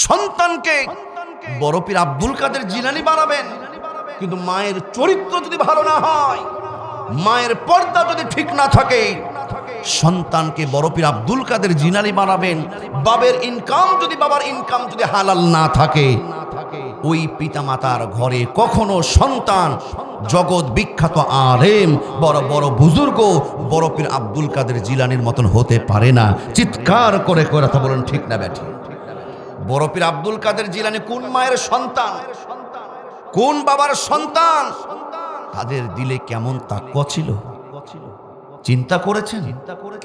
সন্তানকে বড় পীর আব্দুল কাদের জিলানী বানাবেন, কিন্তু মায়ের চরিত্র যদি ভালো না হয়, মায়ের পর্দা যদি ঠিক না থাকে, সন্তানকে বড় পীর আব্দুল কাদের জিলানী বানাবেন। বাবার ইনকাম যদি হালাল না থাকে, ওই পিতামাতার ঘরে কখনো সন্তান জগৎ বিখ্যাত আলেম, বড় বড় বুজুর্গ বড় পীর আব্দুল কাদের জিলানীর মতন হতে পারে না। চিৎকার করে কথা বলেন, ঠিক না ব্যাঠি? বড় পীর আব্দুল কাদের জিলানী কোন মায়ের সন্তান, কোন বাবার সন্তান? তাদের দিলে কেমন তাকওয়া ছিল, চিন্তা করেছেন?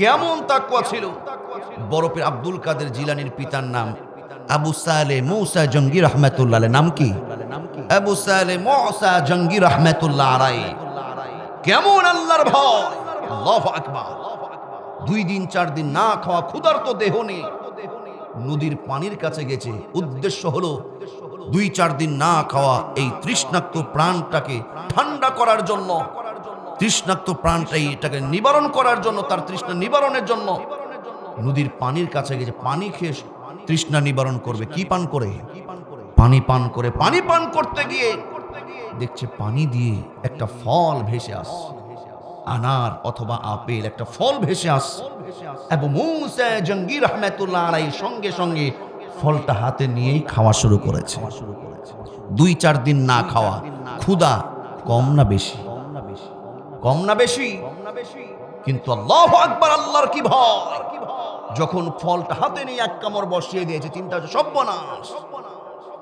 কেমন তাকওয়া ছিল? বড় পীর আব্দুল কাদের জিলানীর পিতার নাম আবু সালেহ মুসা জঙ্গি রহমাতুল্লাহ আলাইহি। নাম কি? আবু সালেহ মুসা জঙ্গি রহমাতুল্লাহ আলাইহি। কেমন আল্লাহর ভয়! আল্লাহু আকবার। 2 দিন 4 দিন না খাওয়া ক্ষুধার্ত দেহ নিয়ে নদীর পানির কাছে গেছে। উদ্দেশ্য হলো 2-4 দিন না খাওয়া এই তৃষ্ণাক্ত প্রাণটাকে ঠান্ডা করার জন্য, তৃষ্ণাক্ত প্রাণটাই এটাকে নিবারণ করার জন্য, তার তৃষ্ণা নিবারণের জন্য নদীর পানির কাছে গেছে। পানি খেয়ে তৃষ্ণা নিবারণ করবে। কি পান করে? পানি পান করে। পানি পান করতে গিয়ে দেখছে পানি দিয়ে একটা ফল ভেসে আসছে, আনার অথবা আপেল, একটা ফল ভেসে আসছে। আবু মুসা জঙ্গি রহমাতুল্লাহ আলাইহি সঙ্গে সঙ্গে ফলটা হাতে নিয়েই খাওয়া শুরু করেছে। 2-4 দিন না খাওয়া, ক্ষুধা কম না বেশি? কম না বেশি? কিন্তু আল্লাহু আকবার, আল্লাহর কি ভয়! যখন ফলটা হাতে নিয়ে এক কামড় বসিয়ে দিয়েছে, চিন্তা হচ্ছে সর্বনাশ,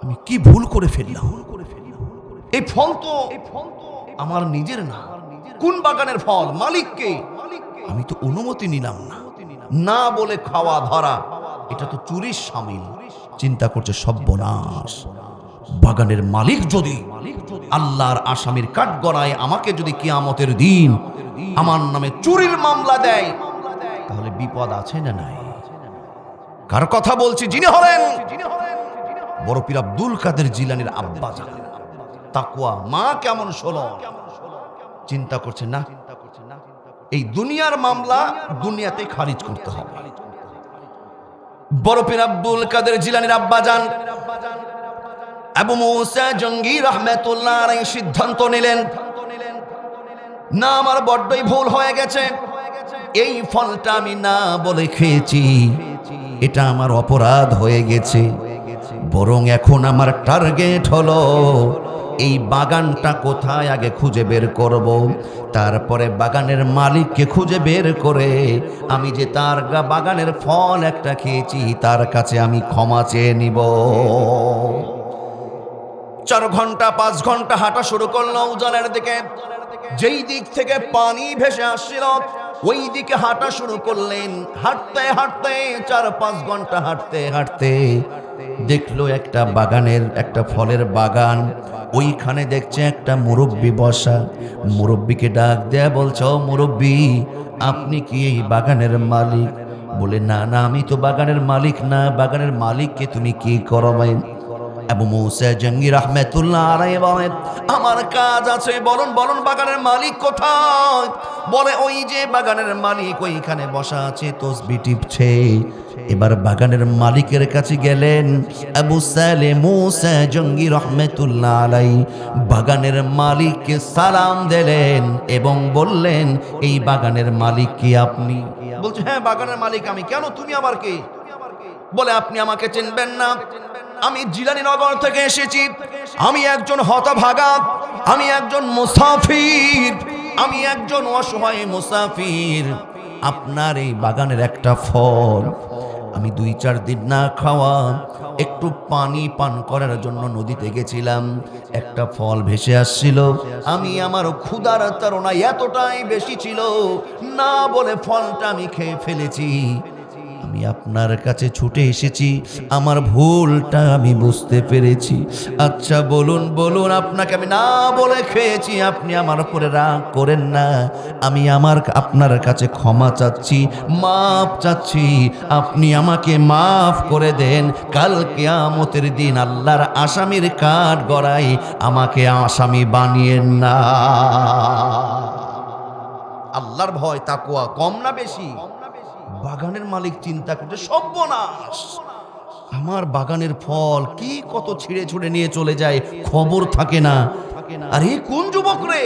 আমি কি ভুল করে ফেললাম। এই ফল তো আমার নিজের না। কোন বাগানের ফল? মালিককে। আমি তো অনুমতি নিলাম না, না বলে খাওয়া ধরা, এটা তো চুরির শামিল। চিন্তা করছে সর্বনাশ, বাগানের মালিক যদি আল্লাহর আসামির কাঠগড়ায় আমাকে যদি কিয়ামতের দিন আমার নামে চুরির মামলা দেয়, তাহলে বিপদ আছে না নাই? কার কথা বলছি? যিনি হলেন বড় পীর আব্দুল কাদের জিলানীর আব্বা জান। তাকওয়া, মা কেমন শোনো। চিন্তা করছে না, এই দুনিয়ার মামলা দুনিয়াতে খারিজ করতে হবে। বড় পীর আব্দুল কাদের জিলানীর আব্বা জান আবু মুসা জঙ্গি রহমাতুল্লাহ আলাইহি সিদ্ধান্ত নিলেন, না, আমার বড্ডই ভুল হয়ে গেছে। এই ফলটা আমি না বলে খেয়েছি, এটা আমার অপরাধ হয়ে গেছে। বরং এখন আমার টার্গেট হলো এই বাগানটা কোথায় আগে খুঁজে বের করব, তারপরে বাগানের মালিককে খুঁজে বের করে আমি যে তার বাগানের ফল একটা খেয়েছি তার কাছে আমি ক্ষমা চেয়ে নিব। 4 ঘন্টা 5 ঘন্টা হাঁটা শুরু করলো উজানের দিকে। যেই দিক থেকে পানি ভেসে আসছিল ওই দিকে হাঁটা শুরু করলেন। হাঁটতে হাঁটতে 4-5 ঘন্টা হাঁটতে হাঁটতে দেখলো একটা বাগানের, একটা ফলের বাগান। ওইখানে দেখছে একটা মুরব্বি বসা। মুরব্বিকে ডাক দেয়া বলছে, ও মুরব্বি, আপনি কি এই বাগানের মালিক? বলে, না না, আমি তো বাগানের মালিক না। বাগানের মালিককে তুমি কি করো? আবু মুসা জঙ্গি রহমাতুল্লাহ আলাইহি বলেন, আমার কাজ আছে। বলুন বলুন, বাগানের মালিক কোথায়? বলে, ওই যে বাগানের মালিক ওইখানে বসা আছে, তসবিহ টিপছে। এবার বাগানের মালিকের কাছে গেলেন আবু সালেহ মুসা জঙ্গি রহমাতুল্লাহ আলাইহি। বাগানের মালিককে সালাম দিলেন এবং বললেন, এই বাগানের মালিক কি আপনি? বলছে, হ্যাঁ, বাগানের মালিক আমি। কেন, তুমি আবার কে? বলে, আপনি আমাকে চিনবেন না, আমি জিলানী নগর থেকে এসেছি। আমি একজন হতভাগা, আমি একজন মুসাফির, আমি একজন অসহায় মুসাফির। আপনার এই বাগানের একটা ফল আমি 2-4 দিন না খাওয়া একটু পানি পান করার জন্য নদীতে গেছিলাম। একটা ফল ভেসে আসছিল, আমি আমার ক্ষুধার তাড়না এতটাই বেশি ছিল, না বলে ফলটা আমি খেয়ে ফেলেছি। আমি আপনার কাছে ছুটে এসেছি, আমার ভুলটা আমি বুঝতে পেরেছি। আচ্ছা বলুন বলুন, আপনাকে আমি না বলে খেয়েছি, আপনি আমার উপরে রাগ করেন না। আমি আপনার কাছে ক্ষমা চাচ্ছি, মাফ চাচ্ছি। আপনি আমাকে মাফ করে দেন। কাল কিয়ামতের দিন আল্লাহর আসামির কাঠ গড়াই আমাকে আসামি বানিয়েন না। আল্লাহর ভয়, তাকওয়া কম না বেশি? বাগানের মালিক চিন্তা করছে সর্বনাশ, আমার বাগানের ফল কি কত ছিঁড়ে ছুঁড়ে নিয়ে চলে যায়, খবর থাকে না। আরে কোন যুবক রে,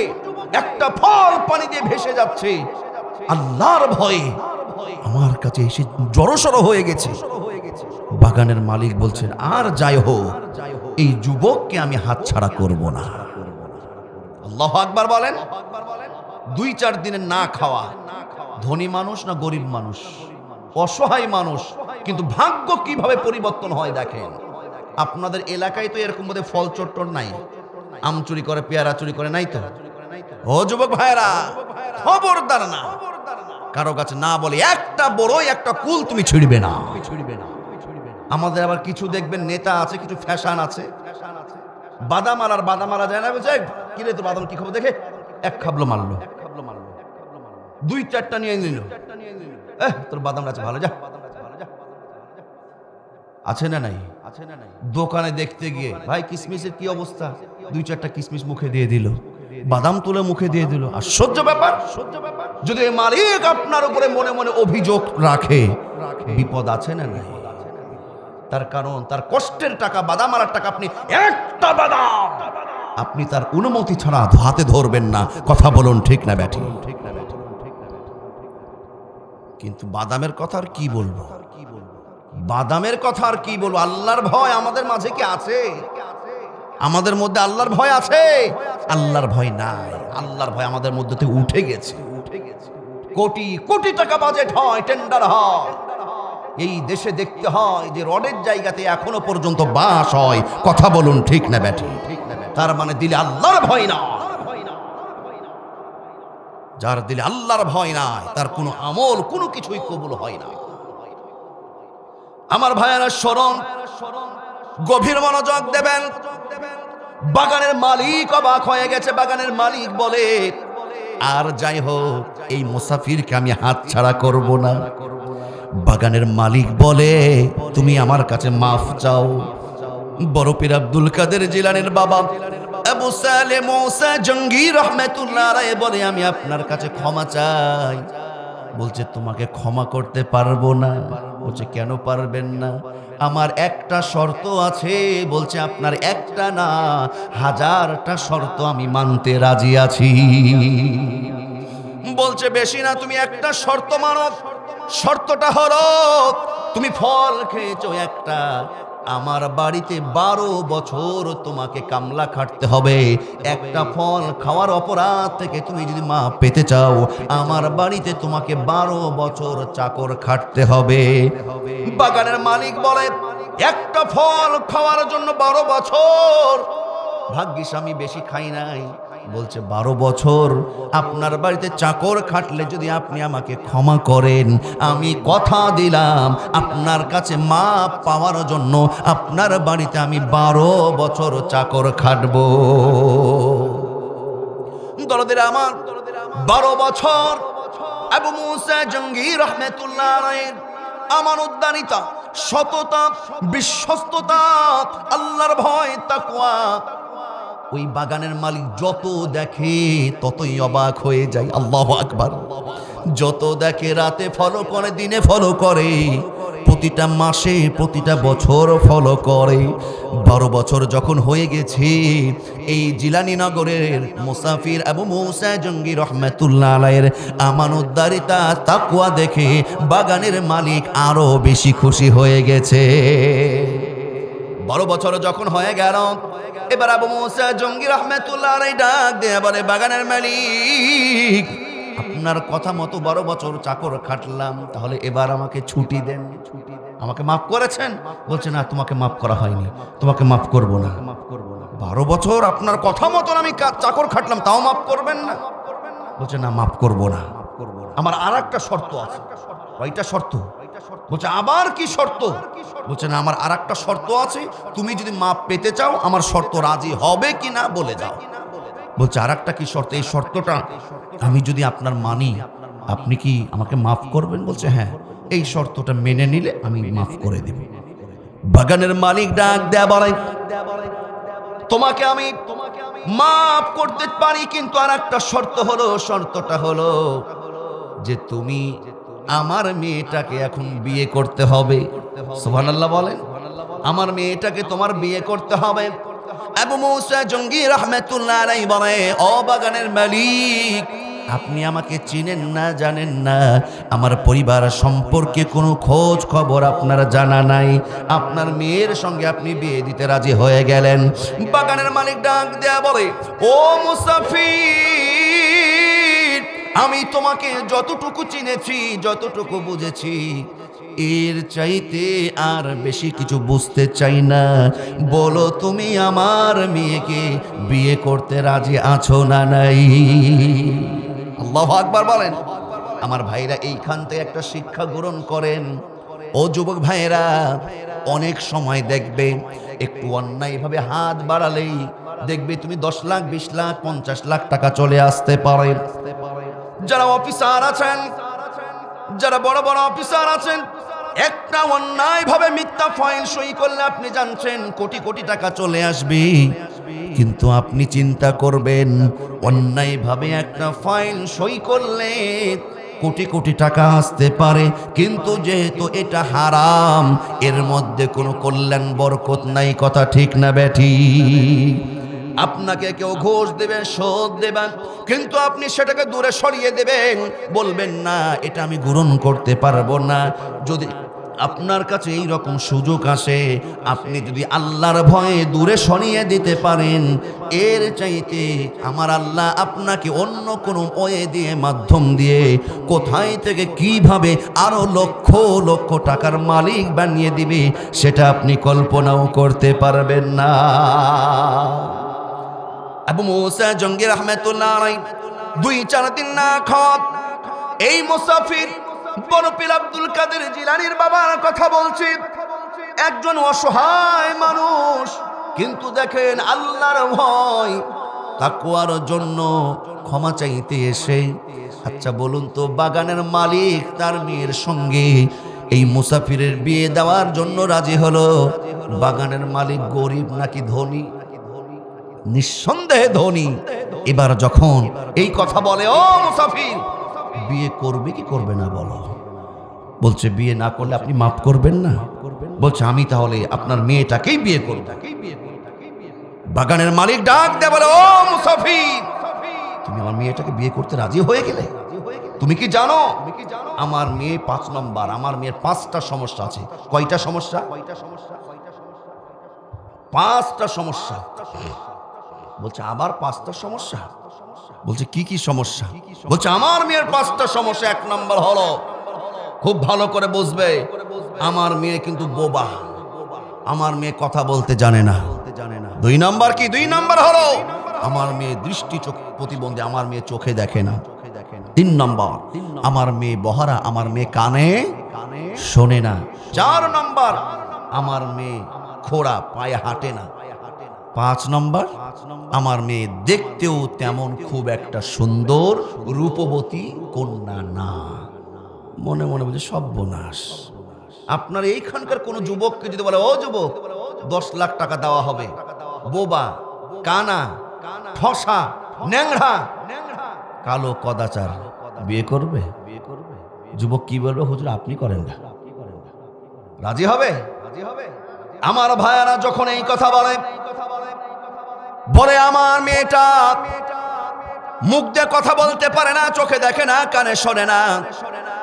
একটা ফল পানি দিয়ে ভেসে যাচ্ছে, আল্লাহর ভয়ে আমার কাছে এসে জড়সড় হয়ে গেছে। বাগানের মালিক বলছেন, আর যাই হোক, এই যুবককে আমি হাতছাড়া করব না। আল্লাহু আকবার বলেন। 2-4 দিনের না খাওয়া, ধনী মানুষ না গরিব মানুষ, অসহায় মানুষ, কিন্তু ভাগ্য কিভাবে পরিবর্তন হয় দেখেন। আপনাদের এলাকায় তো এরকম বোধহয় ফল চট্টর নাই, আম চুরি করে, পেয়ারা চুরি করে, নাই তো? ও যুবক ভাইরা, খবরদার না, কারো কাছে না বলে একটা বড়ই একটা কুল তুমি ছিড়বে না। আমাদের আবার কিছু দেখবেন নেতা আছে, কিছু ফ্যাশন আছে, বাদাম আর বাদাম মারা যায় না, বলছে কিরে তো বাদাম কি খবর দেখে, এক খাবলো মারলো, 2-4টা নিয়ে নিল, তোর বাদাম আছে ভালো, যা। আছে না নাই? দোকানে দেখতে গিয়ে, ভাই কিসমিসের কি অবস্থা, 2-4টা কিসমিস মুখে দিয়ে দিল, বাদাম তুলে মুখে দিয়ে দিল। আশ্চর্য ব্যাপার। যদি মালিক আপনার উপরে মনে মনে অভিযোগ রাখে, বিপদ আছে না নাই? তার কারণ তার কষ্টের টাকা, বাদাম আনার টাকা, আপনি একটা বাদাম আপনি তার অনুমতি ছাড়া হাতে ধরবেন না। কথা বলুন ঠিক না ব্যাঠি? কিন্তু বাদামের কথা আর কি বলবো, বাদামের কথা আর কি বলবো। আল্লাহর ভয় আমাদের মাঝে কি আছে? আমাদের মধ্যে আল্লাহর ভয় আছে? আল্লাহর ভয় নাই। আল্লাহর ভয় আমাদের মধ্যে থেকে উঠে গেছে। কোটি কোটি টাকা বাজেট হয়, টেন্ডার হয়, এই দেশে দেখতে হয় যে রডের জায়গাতে এখনো পর্যন্ত বাস হয়। কথা বলুন ঠিক না ব্যাঠি? তার মানে দিলে আল্লাহর ভয় না। যার দিলে আল্লাহর ভয় নাই, তার কোনো আমল, কোনো কিছুই কবুল হয় না। আমার ভাইয়েরা শরণ, গভীর মনোযোগ দেবেন। বাগানের মালিক অবাক হয়ে গেছে। বাগানের মালিক বলে, আর যাই হোক, এই মুসাফিরকে আমি হাতছাড়া করব না। বাগানের মালিক বলে, তুমি আমার কাছে মাফ চাও। বড় পীর আব্দুল কাদের জিলানীর বাবা আবু সালেহ মুসা জঙ্গি রাহমাতুল্লাহ আলাইহি বলে, আমি আপনার কাছে ক্ষমা চাই। বলছে, তোমাকে ক্ষমা করতে পারবো না। বলছে, কেন পারবেন না? আমার একটা শর্ত আছে। বলছে, আপনার একটা না, 1000টা শর্ত আমি মানতে রাজি আছি। বলছে, বেশি না, তুমি একটা শর্ত মানো। শর্তটা হলো, তুমি ফল খেয়েছো একটা, আমার বাড়িতে 12 বছর তোমাকে কামলা খাটতে হবে। একটা ফল খাওয়ার অপরাধ থেকে তুমি যদি মাপ পেতে চাও, আমার বাড়িতে তোমাকে 12 বছর চাকর খাটতে হবে। বাগানের মালিক বলে, একটা ফল খাওয়ার জন্য 12 বছর? ভাগ্যিস আমি বেশি খাই নাই। বলছে, 12 বছর আপনার বাড়িতে চাকর খাটলে যদি আপনি আমাকে ক্ষমা করেন, আমি কথা দিলাম আপনার কাছে মাপ পাওয়ার জন্য আপনার বাড়িতে আমি 12 বছর চাকর খাটবো। দরদের আমার 12 বছর আবু মুসা জঙ্গি রাহমাতুল্লাহ আলাইহির আমানতদারিতা, সততা, বিশ্বস্ততা, আল্লাহর ভয়, তাকওয়া, ওই বাগানের মালিক যত দেখে ততই অবাক হয়ে যায়। আল্লাহু আকবার। যত দেখে রাতে ফলো করে, দিনে ফলো করে, প্রতিটা মাসে, প্রতিটা বছর ফলো করে। 12 বছর যখন হয়ে গেছে, এই জিলানী নগরের মুসাফির আবু মুসা জঙ্গি রাহমাতুল্লাহ আলাইহির আমানতদারিতা, তাকওয়া দেখে বাগানের মালিক আরো বেশি খুশি হয়ে গেছে। 12 বছর যখন হয়ে গেল, এবার আবু মুসা জঙ্গি রাহমাতুল্লাহ আলাইহি ডাক দিয়ে বলে, বাগানের মালিক, আপনার কথা মতো 12 বছর চাকর খাটলাম, তাহলে এবার আমাকে ছুটি দেন। আমাকে মাফ করেছেন? বলছে, না, তোমাকে মাফ করা হয়নি, তোমাকে মাফ করব না। 12 বছর আপনার কথা মতন আমি চাকর খাটলাম, তাও মাফ করবেন না? বলছে, না, মাফ করব না। আমার আর একটা শর্ত আছে। কয়টা শর্ত? বলছে, আবার কি শর্ত? বলছে, না, আমার আর একটা শর্ত আছে। তুমি যদি মাপ পেতে চাও, আমার শর্ত রাজি হবে কি না বলে যাও। বলছে, আর একটা কি শর্ত? এই শর্তটা আমি যদি আপনার মানি, আপনি কি আমাকে মাফ করবেন? বলছে, হ্যাঁ, এই শর্তটা মেনে নিলে আমি মাফ করে দেব। বাগানের মালিক ডাক দেয়া বলে, তোমাকে আমি মাফ করতে পারি, কিন্তু আর একটা শর্ত হলো, শর্তটা হলো যে তুমি আমার মেয়েটাকে এখন বিয়ে করতে হবে। সুবহানাল্লাহ বলেন। আমার মেয়েটাকে তোমার বিয়ে করতে হবে। আবু মুসা জঙ্গি রাহমাতুল্লাহ আলাইহি বলে, ও বাগানের মালিক, আপনি আমাকে চিনেন না, জানেন না, আমার পরিবার সম্পর্কে কোনো খোঁজ খবর আপনার জানা নাই, আপনার মেয়ের সঙ্গে আপনি বিয়ে দিতে রাজি হয়ে গেলেন। বাগানের মালিক ডাক দেয়া বলে, ও মুসাফির, আমি তোমাকে যতটুকু চিনেছি, যতটুকু বুঝেছি, এর চাইতে আর বেশি কিছু বুঝতে চাই না। বলো তুমি আমার মেয়েকে বিয়ে করতে রাজি আছো না নাই? আল্লাহু আকবার বলেন। আমার ভাইরা এইখান থেকে একটা শিক্ষা গ্রহণ করেন। ও যুবক ভাইরা, অনেক সময় দেখবে একটু অন্যায়ভাবে হাত বাড়ালেই দেখবে তুমি 10 লাখ 20 লাখ 50 লাখ টাকা চলে আসতে পারে। যারা অফিসার আছেন, যারা বড় বড় অফিসার আছেন, একটা অন্যায়ভাবে মিথ্যা ফাইল সই করলে আপনি জানছেন কোটি কোটি টাকা চলে আসবে। কিন্তু আপনি চিন্তা করবেন, অন্যায়ভাবে একটা ফাইল সই করলে কোটি কোটি টাকা আসতে পারে, কিন্তু যেহেতু এটা হারাম, এর মধ্যে কোনো কল্যাণ বরকত নাই। কথা ঠিক না বেঠি? আপনাকে কেউ ঘুষ দেবেন, সুদ দেবেন, কিন্তু আপনি সেটাকে দূরে সরিয়ে দেবেন, বলবেন না এটা আমি গ্রহণ করতে পারবো না। যদি আপনার কাছে এই রকম সুযোগ আসে, আপনি যদি আল্লাহর ভয়ে দূরে সরিয়ে দিতে পারেন, এর চাইতে আমার আল্লাহ আপনাকে অন্য কোনো ওয়ে দিয়ে, মাধ্যম দিয়ে, কোথায় থেকে কিভাবে আরো লক্ষ লক্ষ টাকার মালিক বানিয়ে দিবে, সেটা আপনি কল্পনাও করতে পারবেন না। আবু মুসা জঙ্গি রাহমাতুল্লাহ আলাইহি 2-4 দিন না খাওয়া এই মুসাফির বড় পীর আব্দুল কাদের জিলানীর বাবার কথা বলছি। একজন অসহায় মানুষ, কিন্তু দেখেন আল্লাহর ভয় তাকওয়ার জন্য ক্ষমা চাইতে এসে, আচ্ছা বলুন তো, বাগানের মালিক তার মেয়ের সঙ্গে এই মুসাফিরের বিয়ে দেওয়ার জন্য রাজি হলো। বাগানের মালিক গরিব নাকি ধনী? নিঃসন্দেহে ধনী। এবার যখন এই কথা বলে, ও মুসাফির, বিয়ে করবে কি করবে না বলো? বলছে বিয়ে না করলে আপনি মাফ করবেন না? বলছে আমি তাহলে আপনার মেয়েটাকেই বিয়ে করব। বাগানের মালিক ডাক দেয়া বলে, ও মুসাফির, তুমি আমার মেয়েটাকে বিয়ে করতে রাজি হয়ে গেলে? তুমি কি জানো আমার মেয়ে 5 নম্বর, আমার মেয়ের 5টা সমস্যা আছে। কয়টা সমস্যা? 5টা সমস্যা। বলছে আবার 5টা সমস্যা? বলছে কি কি সমস্যা? বলছে আমার মেয়ের 5টা সমস্যা। 1 নম্বর হলো, খুব ভালো করে বুঝবে, আমার মেয়ে কিন্তু বোবা, আমার মেয়ে কথা বলতে জানে না। 2 নম্বর কি? 2 নম্বর হলো আমার মেয়ে দৃষ্টি প্রতিবন্ধী, আমার মেয়ে চোখে দেখে না। 3 নম্বর, আমার মেয়ে বহারা, আমার মেয়ে কানে শোনে না। 4 নম্বর, আমার মেয়ে খোড়া, পায়ে হাঁটে না। 5 নম্বর, আমার মেয়ে দেখতেও তেমন খুব একটা সুন্দর রূপবতী কন্যা না। মনে মনে বলছে সর্বনাশ। আপনার এইখানকার কোন যুবককে যদি বলে, ও যুবক, 10 লাখ টাকা দেওয়া হবে, বোবা, কানা, ফসা, ন্যাংরা, কালো কদাচার, বিয়ে করবে? যুবক কি বলবে? হুজুর আপনি করেন না। রাজি হবে? আমার ভাইয়ারা যখন এই কথা বলে, আমার মেয়েটা মুখ দিয়ে কথা বলতে পারে না, চোখে দেখে না, কানে শোনে না,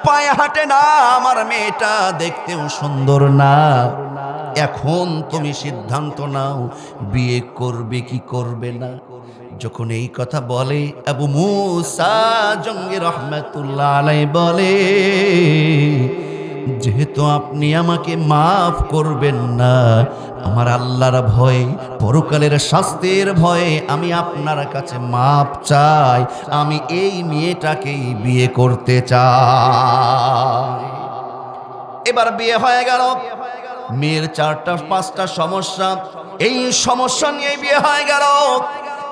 পায়ে হাঁটে না, আমার মেয়েটা দেখতেও সুন্দর না, এখন তুমি সিদ্ধান্ত নাও বিয়ে করবে কি করবে না। যখন এই কথা বলে, আবু মুসা জঙ্গি রাহমাতুল্লাহ আলাইহি বলে, যেহেতু আপনি আমাকে মাফ করবেন না, আমার আল্লাহর ভয়ে, পরকালের শাস্তির ভয়ে আমি আপনার কাছে মাফ চাই, আমি এই মেয়েটাকেই বিয়ে করতে চাই। এবার বিয়ে হয়ে গেল। মেয়ের 4টা-5টা সমস্যা, এই সমস্যা নিয়ে বিয়ে হয়ে গেল।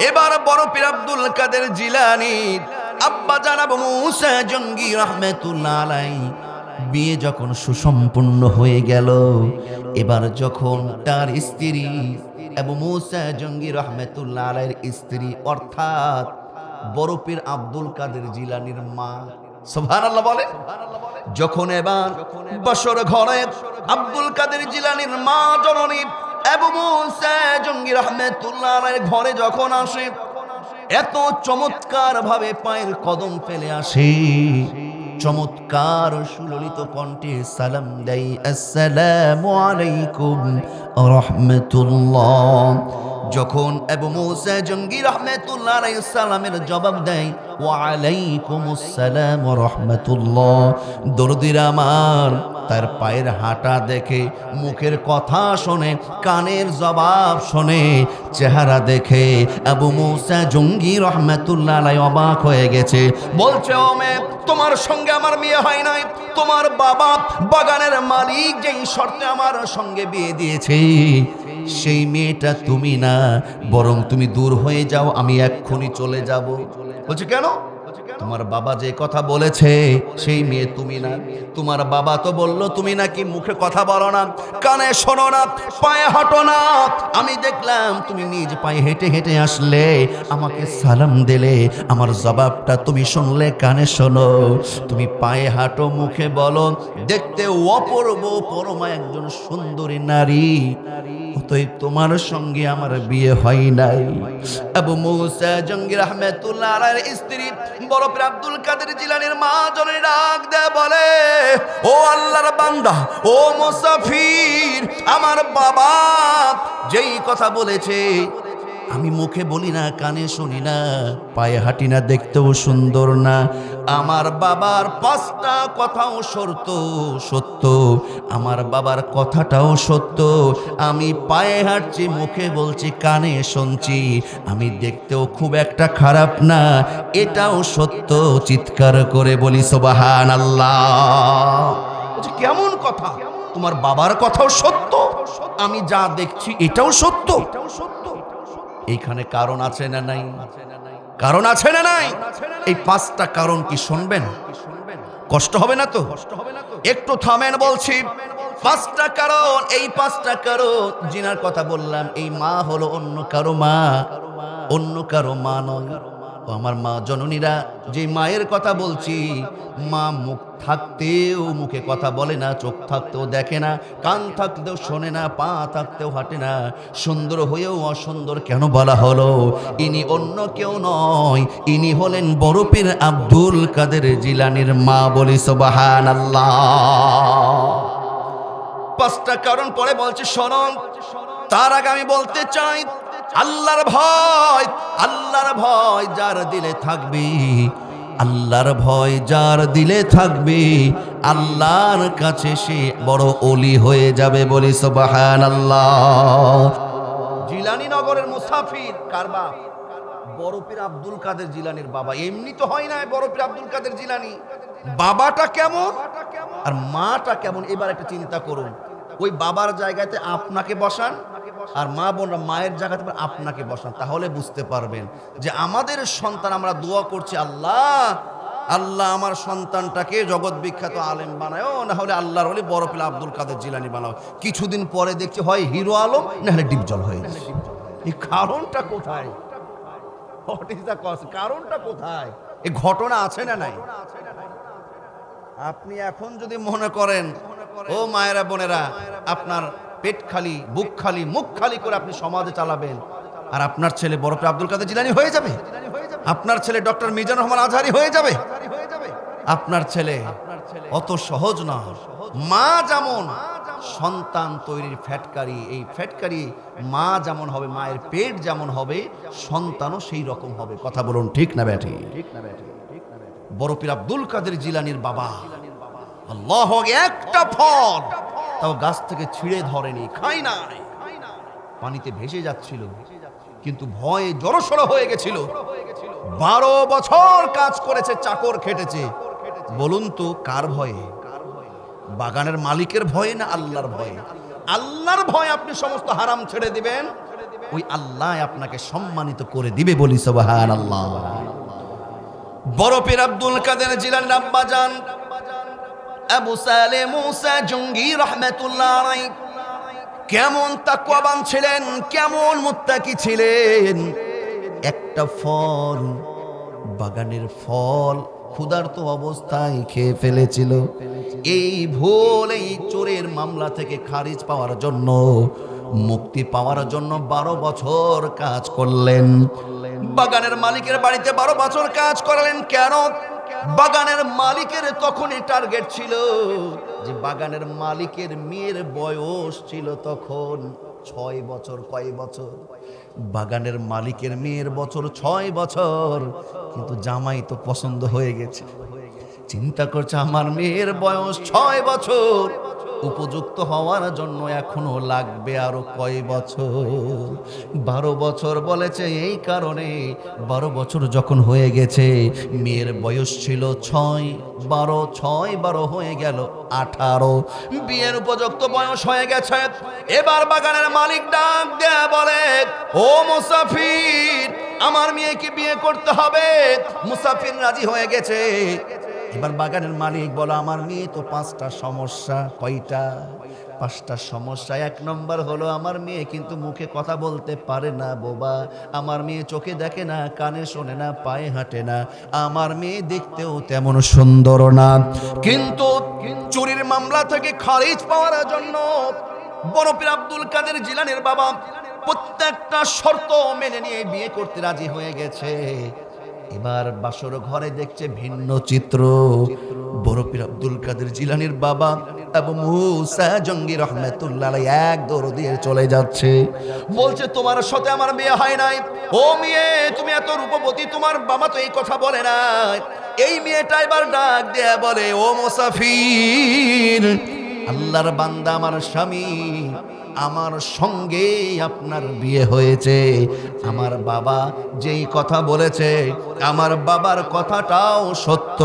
এবার বড় পীর আব্দুল কাদের জিলানীর আব্বা জান আবু মুসা জঙ্গি রাহমাতুল্লাহ আলাইহি বিয়ে যখন সুসম্পূর্ণ হয়ে গেল, এবার যখন তার স্ত্রী আবু মুসা জঙ্গি রাহমাতুল্লাহ আলাইহির স্ত্রী, অর্থাৎ বড় পীর আব্দুল কাদের জিলানীর মা, সুবহানাল্লাহ বলে, যখন এবার বাসর ঘরে আব্দুল কাদের জিলানীর মা জননী আবু মুসা জঙ্গি রাহমাতুল্লাহ আলাইহির ঘরে যখন আসে, এত চমৎকার ভাবে পায়ের কদম ফেলে আসে, চমৎকার সুললিত কণ্ঠে সালাম দেয়, আসসালামু আলাইকুম রাহমাতুল্লাহ। যখন আবু মুসা জঙ্গি রাহমাতুল্লাহ আলাইহিস সালামের জবাব দেয়, ওয়া আলাইকুমুস সালাম ওয়া রাহমাতুল্লাহ, দরদির আমার তার পায়ের হাঁটা দেখে, মুখের কথা শোনে, কানের জবাব শোনে, চেহারা দেখে আবু মুসা জঙ্গি রাহমাতুল্লাহ আলাইহি অবাক হয়ে গেছে। বলছে, ও মেয়ে, তোমার সঙ্গে আমার বিয়ে হয় নাই। তোমার বাবা বাগানের মালিক যেই শর্তে আমার সঙ্গে বিয়ে দিয়েছে, সেই মেয়েটা তুমি না, বরং তুমি দূর হয়ে যাও, আমি এক্ষুনি চলে যাব। বলছে, কেন? তোমার বাবা যে কথা বলেছে সেই মেয়ে তুমি না। তোমার বাবা তো বললো তুমি নাকি মুখে কথা বলো না, কানে শোনো না, পায়ে হাঁটো না। আমি দেখলাম তুমি নিজ পায়ে হেঁটে হেঁটে আসলে, আমাকে সালাম দিলে, আমার জবাবটা তুমি শুনলে, কানে শোনো। তুমি পায়ে হাঁটো, মুখে বলো, দেখতে অপূর্ব পরমা একজন সুন্দরী নারী, অতএব তোমার সঙ্গে আমার বিয়ে হয় নাই। আবু মুসা জঙ্গি রাহমাতুল্লাহ আলাইহির স্ত্রী বড় পীর আব্দুল কাদের জিলানীর মা জননী ডাক দেয়, বলে, ও আল্লাহর বান্দা, ও মুসাফির, আমার বাবা যেই কথা বলেছে আমি মুখে বলি না, কানে শুনি না, পায়ে হাঁটি না, দেখতেও সুন্দর না, আমার বাবার 5টা কথাও সত্য, আমার বাবার কথাটাও সত্য। আমি পায়ে হাঁটছি, মুখে বলছি, কানে শুনছি, আমি দেখতেও খুব একটা খারাপ না, এটাও সত্য। চিৎকার করে বলি সুবহানাল্লাহ। কেমন কথা? তোমার বাবার কথাও সত্য, আমি যা দেখছি এটাও সত্য। এইখানে কারণ আছে না নাই? কারণ আছে না নাই? এই 5টা কারণ কি শুনবেন? কষ্ট হবে না তো? একটু থামেন, বলছি। 5টা কারণ, এই 5টা কারণ জিনার কথা বললাম, এই মা হলো অন্য কারো মা, অন্য কারো মা নয়। আমার মা জননীরা, যে মায়ের কথা বলছি, মা মুখ থাকতেও মুখে কথা বলে না, চোখ থাকতেও দেখে না, কান থাকতেও শোনে না, পা থাকতেও হাঁটে না, সুন্দর হয়েও অসুন্দর কেন বলা হলো? ইনি অন্য কেউ নয়, ইনি হলেন বড় পীর আব্দুল কাদের জিলানীর মা। বলি সুবহানাল্লাহ। 5টা কারণ পরে বলছে, শোনো। তার আগে আমি বলতে চাই, আল্লাহর ভয়, আল্লাহর ভয় যার দিলে থাকবে, আল্লাহর ভয় যার দিলে থাকবে, আল্লাহর কাছে সে বড় ওলি হয়ে যাবে। বলি সুবহানাল্লাহ। জিলানী নগরের মুসাফির কার বাপ? বড় পীর আব্দুল কাদের জিলানীর বাবা। এমনি তো হয় না বড় পীর আব্দুল কাদের জিলানী। বাবাটা কেমন আর মাটা কেমন, এবার একটা চিন্তা করুন। ওই বাবার জায়গাতে আপনাকে বসান, আর মা বোনরা মায়ের জায়গাতে আপনাকে বসান, তাহলে বুঝতে পারবেন যে আমাদের সন্তান, আমরা দোয়া করছি, আল্লাহ আল্লাহ আমার সন্তানটাকে জগৎ বিখ্যাত আলেম বানায়, না হলে আল্লাহর ওলি বড় পীর আব্দুল কাদের জিলানী বানাও। কিছুদিন পরে দেখছি হয় হিরো আলম, না হলে ডিপজল হয়ে গেছে। এই কারণটা কোথায়? কারণটা কোথায়? এই ঘটনা আছে না নাই? আপনি এখন যদি মনে করেন, ও মায়েরা বোনেরা, আপনার পেট খালি, বুক খালি, মুখ খালি করে আপনি সমাজে চালাবেন, আর আপনার ছেলে বড় পীর আব্দুল কাদের জিলানী হয়ে যাবে, আপনার ছেলে ডক্টর মিজানুর রহমান আজহারি হয়ে যাবে, আপনার ছেলে অত সহজ না। মা যেমন সন্তান তৈরির ফ্যাটকারি, এই ফ্যাটকারি মা যেমন হবে, মায়ের পেট যেমন হবে, সন্তানও সেই রকম হবে। কথা বলুন, ঠিক না ব্যাঠি? বড় পীর আব্দুল কাদের জিলানীর বাবা, আল্লাহ, একটা ফল তাও গাছ থেকে ছিঁড়ে ধরেনি, খাই নাই, পানিতে ভেসে যাচ্ছিল, কিন্তু ভয়ে জড়সড় হয়ে গেছিল। 12 বছর কাজ করেছে, চাকর খেটেছে। বলুন তো কার ভয়ে? বাগানের মালিকের ভয়ে না আল্লাহর ভয়ে? আল্লাহর ভয়ে আপনি সমস্ত হারাম ছেড়ে দিবেন, ওই আল্লাহ আপনাকে সম্মানিত করে দিবে। বলি সুবহানাল্লাহ। বড় পীর আব্দুল কাদের জিলানী আব্বা জান আবু সালে মুসা জঙ্গি রাহমাতুল্লাহ আলাইহি কেমন তাকওয়াবান ছিলেন, কেমন মুত্তাকি ছিলেন। একটা ফল, বাগানের ফল ক্ষুধার্ত অবস্থায় খেয়ে ফেলেছিল। এই ভুল, এই চোরের মামলা থেকে খারিজ পাওয়ার জন্য, মুক্তি পাওয়ার জন্য 12 বছর কাজ করলেন। বাগানের মালিকের বাড়িতে 12 বছর কাজ করালেন। কেন? বাগানের মালিকের তখনই টার্গেট ছিল যে বাগানের মালিকের মেয়ের বয়স ছিল তখন 6 বছর। কয় বছর? বাগানের মালিকের মেয়ের বছর 6 বছর, কিন্তু জামাই তো পছন্দ হয়ে গেছে। চিন্তা করছে আমার মেয়ের বয়স 6 বছর, উপযুক্ত হওয়ার জন্য এখনো লাগবে আরো কয় বছর? 12 বছর বলেছে। এই কারণে 12 বছর যখন হয়ে গেছে, মেয়ের বয়স ছিল 6, 12, 6, 12 হয়ে গেল 18, বিয়ের উপযুক্ত বয়স হয়ে গেছে। এবার বাগানের মালিক ডাক দেয়া বলে, ও মুসাফির, আমার মেয়েকে বিয়ে করতে হবে। মুসাফির রাজি হয়ে গেছে। এবার বাগানের মালিক বলে, আমার মেয়ে তো 5টা সমস্যা। কয়টা? 5টা সমস্যা। 1 নম্বর হলো আমার মেয়ে কিন্তু মুখে কথা বলতে পারে না বোবা। আমার মেয়ে চোখে দেখে না, কানে শোনে না, পায়ে হাঁটে না। আমার মেয়ে দেখতেও তেমন সুন্দর না। কিন্তু চুরির মামলা থেকে খারিজ পাওয়ার জন্য বড় পীর আব্দুল কাদের জিলানীর বাবা প্রত্যেকটা শর্ত মেনে নিয়ে বিয়ে করতে রাজি হয়ে গেছে। এবার বাসর ঘরে দেখছে ভিন্ন চিত্র। বড় পীর আব্দুল কাদের জিলানীর বাবা আবু মুসা জঙ্গি রহমাতুল্লাহ আলাইহি এক দৌড় দিয়ে চলে যাচ্ছে। বলছে, তোমার সাথে আমার বিয়ে হয় নাই। ও মেয়ে, তুমি এত রূপবতী, তোমার বাবা তো এই কথা বলে নাই। এই মেয়েটা এবার ডাক দেয়া বলে, ও মুসাফির, আল্লাহর বান্দা আমার স্বামী, আমার সঙ্গে আপনার বিয়ে হয়েছে। আমার বাবা যেই কথা বলেছে, আমার বাবার কথাটাও সত্য।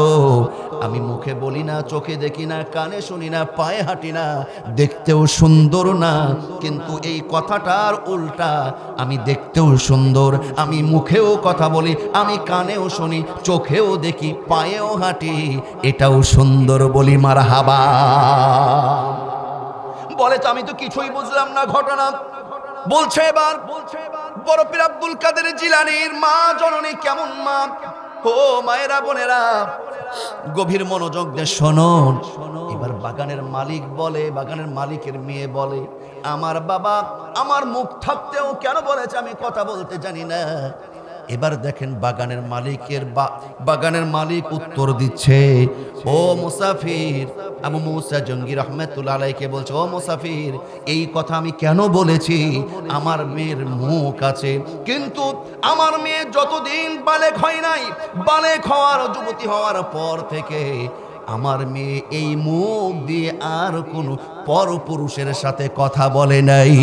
আমি মুখে বলি না, চোখে দেখি না, কানে শুনি না, পায়ে হাঁটি না, দেখতেও সুন্দর না, কিন্তু এই কথাটার উল্টা, আমি দেখতেও সুন্দর, আমি মুখেও কথা বলি, আমি কানেও শুনি, চোখেও দেখি, পায়েও হাঁটি, এটাও সুন্দর বলি মারহাবা। বলে, তো আমি তো কিছুই বুঝলাম না ঘটনা। বলছে এবার বড় পীর আব্দুল কাদের জিলানীর মা জননী কেমন মা? ও মায়েরা, বোনেরা, গভীর মনোযোগ দিয়ে শুনুন। এবার বাগানের মালিক বলে, বাগানের মালিকের মেয়ে বলে, আমার বাবা আমার মুখ থাকতেও কেন বলেছে আমি কথা বলতে জানি না। এবার দেখেন বাগানের মালিক উত্তর দিচ্ছে, ও মুসাফির, আবু মুসা জঙ্গি রহমাতুল্লাহ আলাইহিকে বলছে, ও মুসাফির, এই কথা আমি কেন বলেছি? আমার মেয়ের মুখ আছে, কিন্তু আমার মেয়ে যতদিন বালেগ হয় নাই, বালেগ হওয়ার, যুবতী হওয়ার পর থেকে আমার মেয়ে এই মুখ দিয়ে আর কোনো পরপুরুষের সাথে কথা বলে নাই।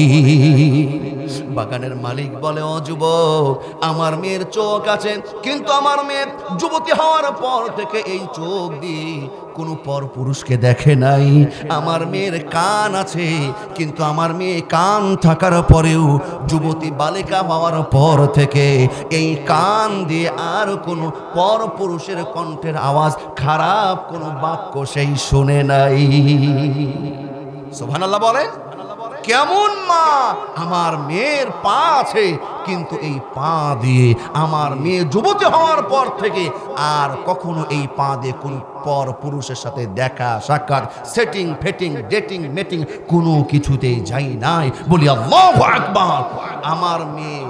বাগানের মালিক বলে, ও যুবক, আমার মেয়ের চোখ আছে, কিন্তু আমার মেয়ে যুবতী হওয়ার পর থেকে এই চোখ দিয়ে কোনো পরপুরুষকে দেখে নাই। আমার মেয়ের কান আছে, কিন্তু আমার মেয়ে কান থাকার পরেও যুবতী বালিকা হওয়ার পর থেকে এই কান দিয়ে আর কোনো পরপুরুষের কণ্ঠের আওয়াজ, খারাপ কোনো বাক্য সেই শুনে নাই। সুবহানাল্লাহ বলেন। কেমন মা? আমার মেয়ের পা আছে, কিন্তু এই পা দিয়ে আমার মেয়ে যুবতী হওয়ার পর থেকে আর কখনো এই পা দিয়ে কোনো পর পুরুষের সাথে দেখা সাক্ষাৎ, সেটিং ফেটিং, ডেটিং মেটিং কোনো কিছুতেই যাই নাই। বলি আল্লাহু আকবার। আমার মেয়ে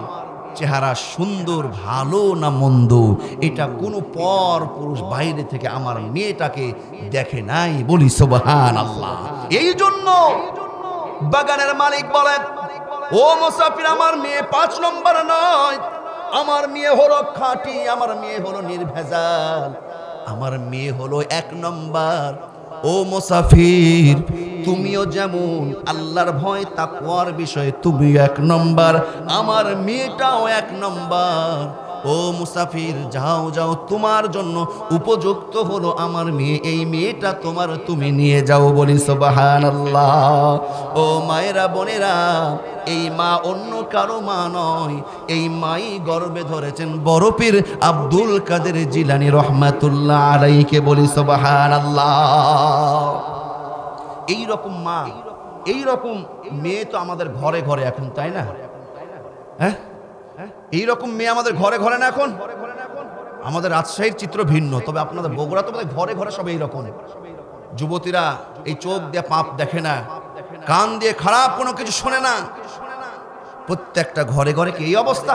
চেহারা সুন্দর, ভালো না মন্দ, এটা কোনো পর পুরুষ বাইরে থেকে আমার মেয়েটাকে দেখে নাই। বলি সুবহানাল্লাহ। এই জন্য বাগানের মালিক বলেন, ও মুসাফির, আমার মেয়ে 5 নম্বর নয়, আমার মেয়ে হলো খাঁটি, আমার মেয়ে হলো নির্ভেজাল, আমার মেয়ে হলো 1 নম্বর। ও মুসাফির, তুমিও যেমন আল্লাহর ভয় তাকওয়ার বিষয়ে তুমি 1 নম্বর, আমার মেয়েটাও 1 নম্বর। ও মুসাফির, যাও যাও, তোমার জন্য উপযুক্ত হলো আমার মেয়ে, এই মেয়েটা তোমার, তুমি নিয়ে যাও। বলি সুবহানাল্লাহ। ও মায়েরা, বোনেরা, এই মা অন্য কারো মা নয়, এই মাই গর্ভে ধরেছেন বড় পীর আব্দুল কাদের জিলানী রহমাতুল্লাহ আলাইহিকে। বলি সুবহানাল্লাহ। এই রকম মা, এই রকম মেয়ে তো আমাদের ঘরে ঘরে এখন, তাই না? হ্যাঁ, এইরকম মেয়ে আমাদের ঘরে ঘরে না এখন? আমাদের রাজশাহীর চিত্র ভিন্ন, তবে আপনাদের বগুড়া তো বোধহয় ঘরে ঘরে সব এইরকম। যুবতীরা এই চোখ দিয়ে পাপ দেখে না, কান দিয়ে খারাপ কোনো কিছু শোনে না, প্রত্যেকটা ঘরে ঘরে কি এই অবস্থা?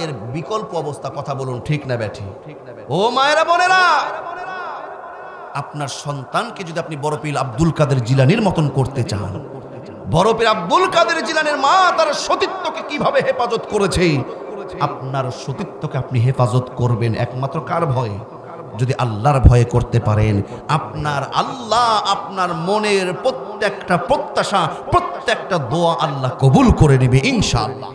এর বিকল্প অবস্থা, কথা বলুন ঠিক না ব্যাঠি? ও মায়েরা বোনেরা, আপনার সন্তানকে যদি আপনি বড় পীর আব্দুল কাদের জিলানীর মতন করতে চান, বড় পীর আব্দুল কাদের জিলানীর মা তার সতীত্বকে কিভাবে হেফাজত করেছে, আপনার সতীত্বকে আপনি হেফাজত করবেন একমাত্র কার ভয়ে? যদি আল্লাহর ভয়ে করতে পারেন, আপনার আল্লাহ আপনার মনের প্রত্যেকটা প্রত্যাশা, প্রত্যেকটা দোয়া আল্লাহ কবুল করে নেবে ইনশাআল্লাহ।